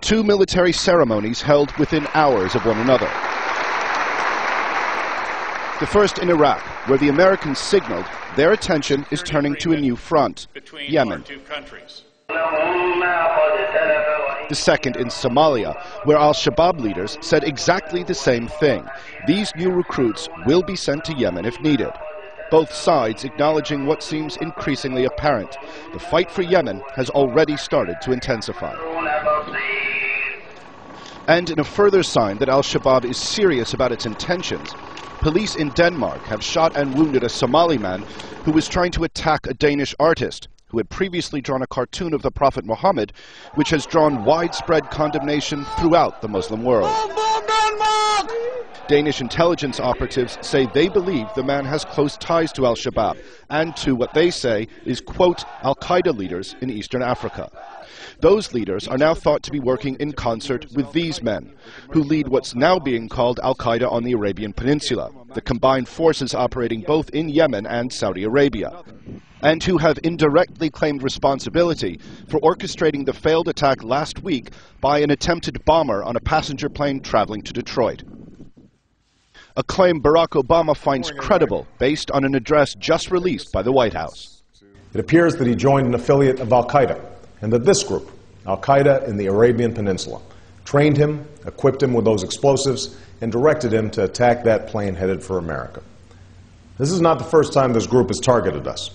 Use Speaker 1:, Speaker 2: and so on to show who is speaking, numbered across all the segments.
Speaker 1: Two military ceremonies held within hours of one another. The first in Iraq, where the Americans signaled their attention is turning to a new front, Yemen. The second in Somalia, where al-Shabaab leaders said exactly the same thing. These new recruits will be sent to Yemen if needed. Both sides acknowledging what seems increasingly apparent. The fight for Yemen has already started to intensify. And in a further sign that al-Shabaab is serious about its intentions, police in Denmark have shot and wounded a Somali man who was trying to attack a Danish artist who had previously drawn a cartoon of the Prophet Muhammad, which has drawn widespread condemnation throughout the Muslim world. Danish intelligence operatives say they believe the man has close ties to al-Shabaab and to what they say is, quote, al-Qaeda leaders in Eastern Africa. Those leaders are now thought to be working in concert with these men, who lead what's now being called al-Qaeda on the Arabian Peninsula, the combined forces operating both in Yemen and Saudi Arabia, and who have indirectly claimed responsibility for orchestrating the failed attack last week by an attempted bomber on a passenger plane traveling to Detroit. A claim Barack Obama finds credible based on an address just released by the White House.
Speaker 2: It appears that he joined an affiliate of al-Qaeda, and that this group, al-Qaeda in the Arabian Peninsula, trained him, equipped him with those explosives, and directed him to attack that plane headed for America. This is not the first time this group has targeted us.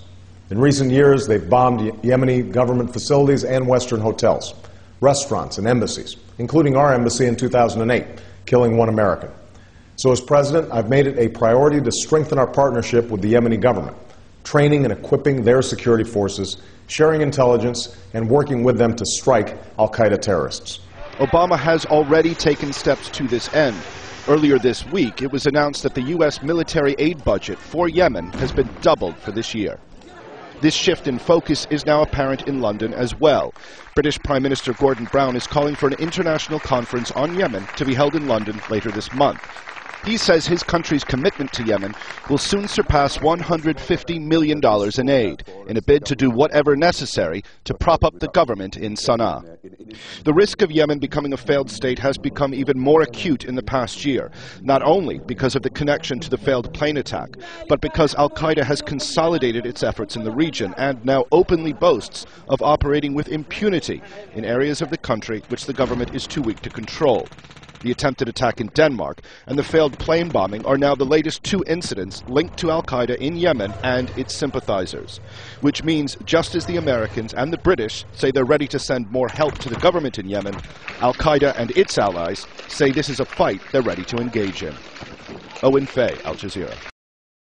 Speaker 2: In recent years, they've bombed Yemeni government facilities and Western hotels, restaurants and embassies, including our embassy in 2008, killing one American. So as president, I've made it a priority to strengthen our partnership with the Yemeni government, training and equipping their security forces, sharing intelligence, and working with them to strike al-Qaeda terrorists.
Speaker 1: Obama has already taken steps to this end. Earlier this week, it was announced that the U.S. military aid budget for Yemen has been doubled for this year. This shift in focus is now apparent in London as well. British Prime Minister Gordon Brown is calling for an international conference on Yemen to be held in London later this month. He says his country's commitment to Yemen will soon surpass $150 million in aid, in a bid to do whatever necessary to prop up the government in Sana'a. The risk of Yemen becoming a failed state has become even more acute in the past year, not only because of the connection to the failed plane attack, but because al-Qaeda has consolidated its efforts in the region and now openly boasts of operating with impunity in areas of the country which the government is too weak to control. The attempted attack in Denmark and the failed plane bombing are now the latest two incidents linked to al-Qaeda in Yemen and its sympathizers, which means just as the Americans and the British say they're ready to send more help to the government in Yemen, al-Qaeda and its allies say this is a fight they're ready to engage in. Owen Fay, Al Jazeera.